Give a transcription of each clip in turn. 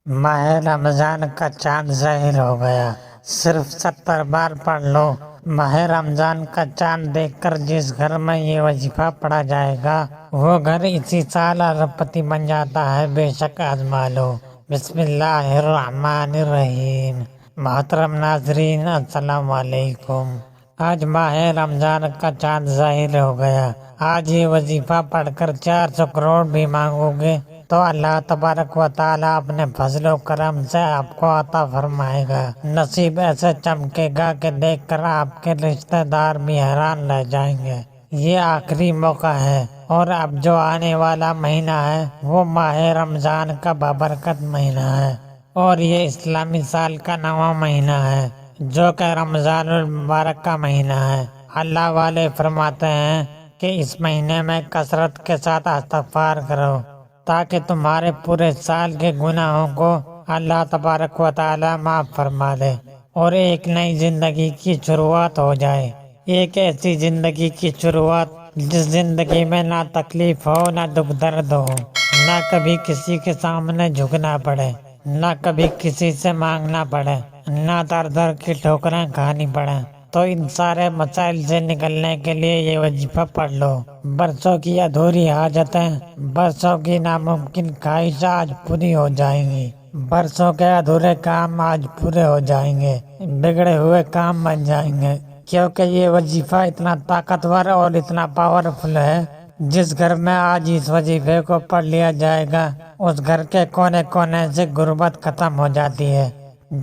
ماہ رمضان کا چاند ظاہر ہو گیا، صرف 70 بار پڑھ لو۔ ماہ رمضان کا چاند دیکھ کر جس گھر میں یہ وظیفہ پڑھا جائے گا وہ گھر اسی سال ارب پتی بن جاتا ہے، بے شک آزما لو۔ بسم اللہ الرحمن الرحیم۔ محترم ناظرین، السلام علیکم۔ آج ماہ رمضان کا چاند ظاہر ہو گیا۔ آج یہ وظیفہ پڑھ کر 400 کروڑ بھی مانگو گے تو اللہ تبارک و تعالیٰ اپنے فضل و کرم سے آپ کو عطا فرمائے گا۔ نصیب ایسے چمکے گا کہ دیکھ کر آپ کے رشتہ دار بھی حیران رہ جائیں گے۔ یہ آخری موقع ہے، اور اب جو آنے والا مہینہ ہے وہ ماہ رمضان کا بابرکت مہینہ ہے، اور یہ اسلامی سال کا 9واں مہینہ ہے جو کہ رمضان المبارک کا مہینہ ہے۔ اللہ والے فرماتے ہیں کہ اس مہینے میں کثرت کے ساتھ استغفار کرو تاکہ تمہارے پورے سال کے گناہوں کو اللہ تبارک و تعالیٰ معاف فرما دے اور ایک نئی زندگی کی شروعات ہو جائے۔ ایک ایسی زندگی کی شروعات جس زندگی میں نہ تکلیف ہو، نہ دکھ درد ہو، نہ کبھی کسی کے سامنے جھکنا پڑے، نہ کبھی کسی سے مانگنا پڑے، نہ در در کی ٹھوکریں کھانی پڑے۔ تو ان سارے مسائل سے نکلنے کے لیے یہ وظیفہ پڑھ لو۔ برسوں کی ادھوری حاجتیں، برسوں کی ناممکن خواہش آج پوری ہو جائیں گی۔ برسوں کے ادھورے کام آج پورے ہو جائیں گے، بگڑے ہوئے کام بن جائیں گے، کیونکہ یہ وظیفہ اتنا طاقتور اور اتنا پاورفل ہے۔ جس گھر میں آج اس وظیفے کو پڑھ لیا جائے گا اس گھر کے کونے کونے سے غربت ختم ہو جاتی ہے۔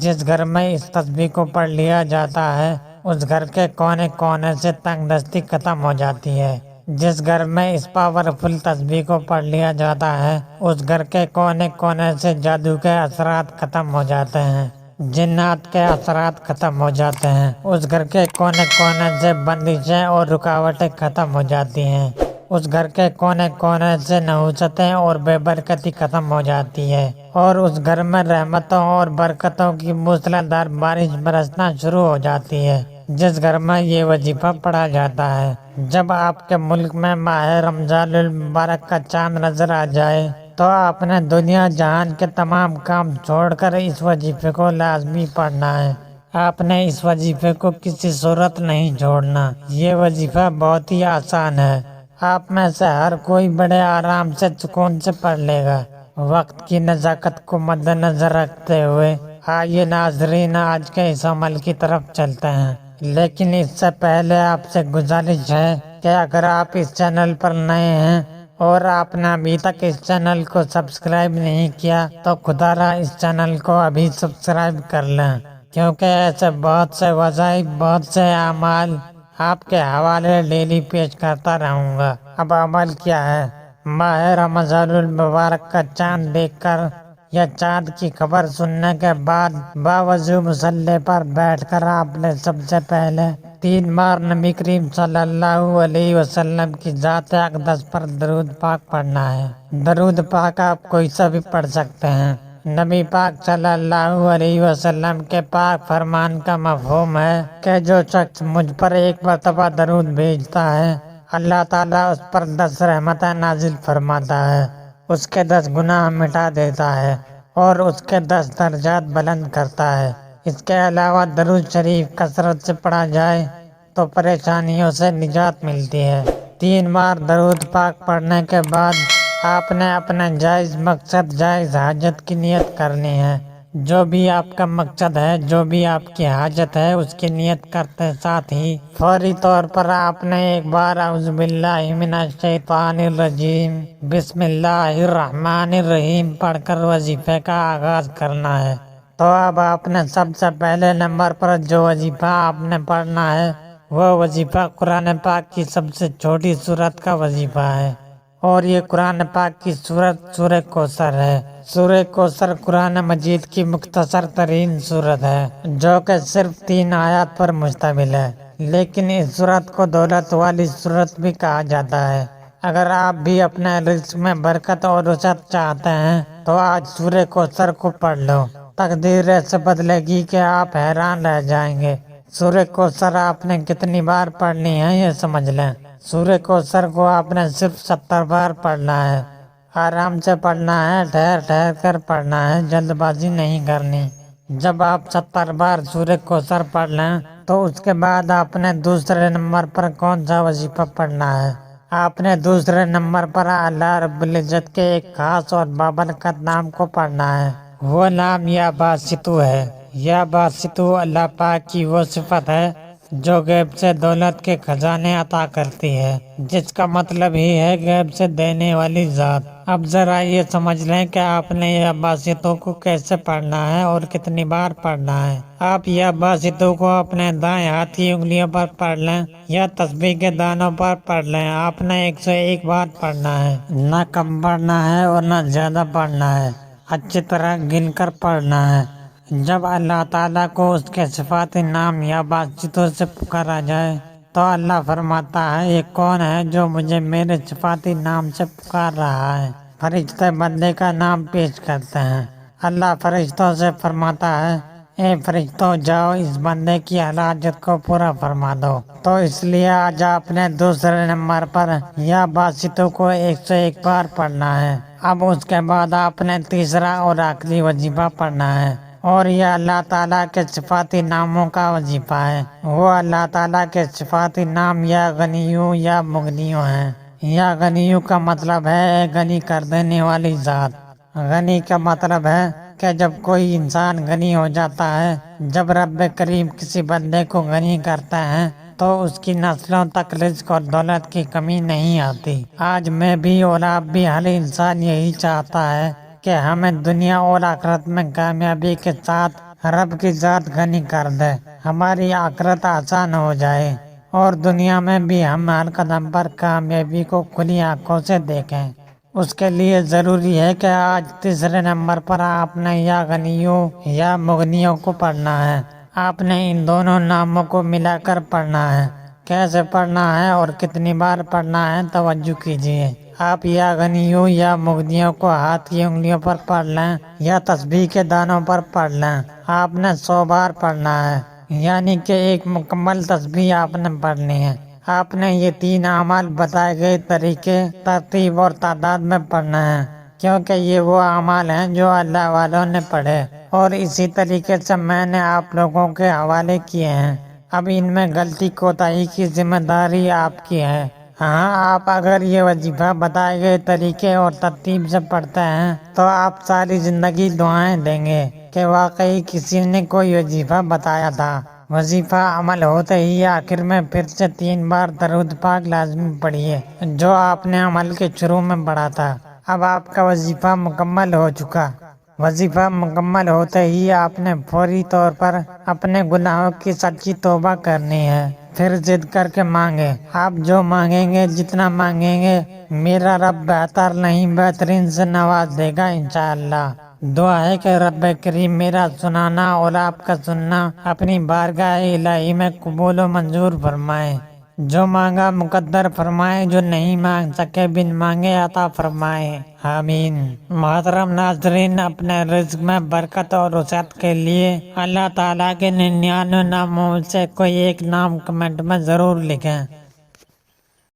جس گھر میں اس تسبیح کو پڑھ لیا جاتا ہے اس گھر کے کونے کونے سے تنگ دستی ختم ہو جاتی ہے۔ جس گھر میں اس پاورفل تسبیح کو پڑھ لیا جاتا ہے اس گھر کے کونے کونے سے جادو کے اثرات ختم ہو جاتے ہیں، جنات کے اثرات ختم ہو جاتے ہیں۔ اس گھر کے کونے کونے سے بندشیں اور رکاوٹیں ختم ہو جاتی ہیں۔ اس گھر کے کونے کونے سے نحوستیں اور بے برکتی ختم ہو جاتی ہے، اور اس گھر میں رحمتوں اور برکتوں کی موسلادھار بارش برسنا شروع ہو جاتی ہے۔ جس گھر میں یہ وظیفہ پڑھا جاتا ہے، جب آپ کے ملک میں ماہ رمضان المبارک کا چاند نظر آ جائے تو آپ نے دنیا جہان کے تمام کام چھوڑ کر اس وظیفے کو لازمی پڑھنا ہے۔ آپ نے اس وظیفے کو کسی صورت نہیں چھوڑنا۔ یہ وظیفہ بہت ہی آسان ہے، آپ میں سے ہر کوئی بڑے آرام سے سکون سے پڑھ لے گا۔ وقت کی نزاکت کو مد نظر رکھتے ہوئے آئیے ناظرین آج کے اس عمل کی طرف چلتے ہیں، لیکن اس سے پہلے آپ سے گزارش ہے کہ اگر آپ اس چینل پر نئے ہیں اور آپ نے ابھی تک اس چینل کو سبسکرائب نہیں کیا تو خدا را اس چینل کو ابھی سبسکرائب کر لیں، کیونکہ ایسے بہت سے وظائف، بہت سے اعمال آپ کے حوالے ڈیلی پیش کرتا رہوں گا۔ اب عمل کیا ہے؟ ماہ رمضان المبارک کا چاند دیکھ کر یا چاند کی خبر سننے کے بعد باوضو مصلی پر بیٹھ کر آپ نے سب سے پہلے 3 بار نبی کریم صلی اللہ علیہ وسلم کی ذات اقدس پر درود پاک پڑھنا ہے۔ درود پاک آپ کوئی سا بھی پڑھ سکتے ہیں۔ نبی پاک صلی اللہ علیہ وسلم کے پاک فرمان کا مفہوم ہے کہ جو شخص مجھ پر ایک مرتبہ درود بھیجتا ہے اللہ تعالیٰ اس پر 10 رحمتیں نازل فرماتا ہے، اس کے 10 گناہ مٹا دیتا ہے اور اس کے 10 درجات بلند کرتا ہے۔ اس کے علاوہ درود شریف کثرت سے پڑھا جائے تو پریشانیوں سے نجات ملتی ہے۔ 3 بار درود پاک پڑھنے کے بعد آپ نے اپنا جائز مقصد، جائز حاجت کی نیت کرنی ہے۔ جو بھی آپ کا مقصد ہے، جو بھی آپ کی حاجت ہے، اس کی نیت کرتے ساتھ ہی فوری طور پر آپ نے ایک بار اعوذ باللہ من الشیطان الرجیم بسم اللہ الرحمن الرحیم پڑھ کر وظیفے کا آغاز کرنا ہے۔ تو اب آپ نے سب سے پہلے نمبر پر جو وظیفہ آپ نے پڑھنا ہے وہ وظیفہ قرآن پاک کی سب سے چھوٹی سورت کا وظیفہ ہے، اور یہ قرآن پاک کی سورت سورہ کوثر ہے۔ سورہ کوثر قرآن مجید کی مختصر ترین سورت ہے جو کہ صرف 3 آیات پر مشتمل ہے، لیکن اس سورت کو دولت والی سورت بھی کہا جاتا ہے۔ اگر آپ بھی اپنے رزق میں برکت اور وسعت چاہتے ہیں تو آج سورہ کوثر کو پڑھ لو، تقدیر ایسے بدلے گی کہ آپ حیران رہ جائیں گے۔ سورہ کوثر آپ نے کتنی بار پڑھنی ہے یہ سمجھ لیں۔ سورہ کوثر کو آپ نے صرف 70 بار پڑھنا ہے، آرام سے پڑھنا ہے، ٹھہر ٹھہر کر پڑھنا ہے، جلد بازی نہیں کرنی۔ جب آپ 70 بار سورہ کوثر پڑھ لیں تو اس کے بعد آپ نے دوسرے نمبر پر کون سا وظیفہ پڑھنا ہے؟ آپ نے دوسرے نمبر پر اللہ رب العزت کے ایک خاص اور بابرکت نام کو پڑھنا ہے۔ وہ نام یا باسطو ہے۔ یا باسطو اللہ پاک کی وہ صفت ہے جو غیب سے دولت کے خزانے عطا کرتی ہے، جس کا مطلب ہی ہے غیب سے دینے والی ذات۔ اب ذرا یہ سمجھ لیں کہ آپ نے یا باسطو کو کیسے پڑھنا ہے اور کتنی بار پڑھنا ہے۔ آپ یا باسطو کو اپنے دائیں ہاتھ کی انگلیوں پر پڑھ لیں یا تسبیح کے دانوں پر پڑھ لیں، آپ نے 101 بار پڑھنا ہے، نہ کم پڑھنا ہے اور نہ زیادہ پڑھنا ہے، اچھی طرح گن کر پڑھنا ہے۔ جب اللہ تعالیٰ کو اس کے صفاتی نام یا باسطو سے پکارا جائے تو اللہ فرماتا ہے، یہ کون ہے جو مجھے میرے صفاتی نام سے پکار رہا ہے؟ فرشتے بندے کا نام پیش کرتے ہیں۔ اللہ فرشتوں سے فرماتا ہے، اے فرشتوں، جاؤ اس بندے کی حاجت کو پورا فرما دو۔ تو اس لیے آج آپ نے دوسرے نمبر پر یا باسطو کو 101 بار پڑھنا ہے۔ اب اس کے بعد آپ نے تیسرا اور آخری وظیفہ پڑھنا ہے، اور یہ اللہ تعالیٰ کے صفاتی ناموں کا وظیفہ ہے۔ وہ اللہ تعالیٰ کے صفاتی نام یا غنیوں یا مغنیوں ہیں۔ یا غنیوں کا مطلب ہے غنی کر دینے والی ذات۔ غنی کا مطلب ہے کہ جب کوئی انسان غنی ہو جاتا ہے، جب رب کریم کسی بندے کو غنی کرتا ہے تو اس کی نسلوں تک رزق اور دولت کی کمی نہیں آتی۔ آج میں بھی اور آپ بھی، ہر انسان یہی چاہتا ہے کہ ہمیں دنیا اور آخرت میں کامیابی کے ساتھ رب کی ذات غنی کر دے، ہماری آخرت آسان ہو جائے اور دنیا میں بھی ہم ہر قدم پر کامیابی کو کھلی آنکھوں سے دیکھیں۔ اس کے لیے ضروری ہے کہ آج تیسرے نمبر پر آپ نے یا غنیوں یا مغنیوں کو پڑھنا ہے۔ آپ نے ان دونوں ناموں کو ملا کر پڑھنا ہے۔ کیسے پڑھنا ہے اور کتنی بار پڑھنا ہے، توجہ کیجیے۔ آپ یا غنیوں یا مغنیوں کو ہاتھ کی انگلیوں پر پڑھ لیں یا تسبیح کے دانوں پر پڑھ لیں، آپ نے 100 بار پڑھنا ہے، یعنی کہ ایک مکمل تسبیح آپ نے پڑھنی ہے۔ آپ نے یہ 3 اعمال بتائے گئے طریقے، ترتیب اور تعداد میں پڑھنا ہے، کیونکہ یہ وہ اعمال ہیں جو اللہ والوں نے پڑھے اور اسی طریقے سے میں نے آپ لوگوں کے حوالے کیے ہیں۔ اب ان میں غلطی کوتاہی کی ذمہ داری آپ کی ہے۔ ہاں، آپ اگر یہ وظیفہ بتائے گئے طریقے اور ترتیب سے پڑھتے ہیں تو آپ ساری زندگی دعائیں دیں گے کہ واقعی کسی نے کوئی وظیفہ بتایا تھا۔ وظیفہ عمل ہوتے ہی آخر میں پھر سے 3 بار درود پاک لازمی پڑھیے، جو آپ نے عمل کے شروع میں پڑھا تھا۔ اب آپ کا وظیفہ مکمل ہو چکا۔ وظیفہ مکمل ہوتے ہی آپ نے فوری طور پر اپنے گناہوں کی سچی توبہ کرنی ہے، پھر ضد کر کے مانگے۔ آپ جو مانگیں گے، جتنا مانگیں گے، میرا رب بہتر نہیں بہترین سے نواز دے گا انشاءاللہ۔ دعا ہے کہ رب کریم میرا سنانا اور آپ کا سننا اپنی بارگاہ الہی میں قبول و منظور فرمائے، جو مانگا مقدر فرمائے، جو نہیں مانگ سکے بن مانگے عطا فرمائے، آمین۔ محترم ناظرین، اپنے رزق میں برکت اور وسعت کے لیے اللہ تعالیٰ کے 99 ناموں سے کوئی ایک نام کمنٹ میں ضرور لکھیں۔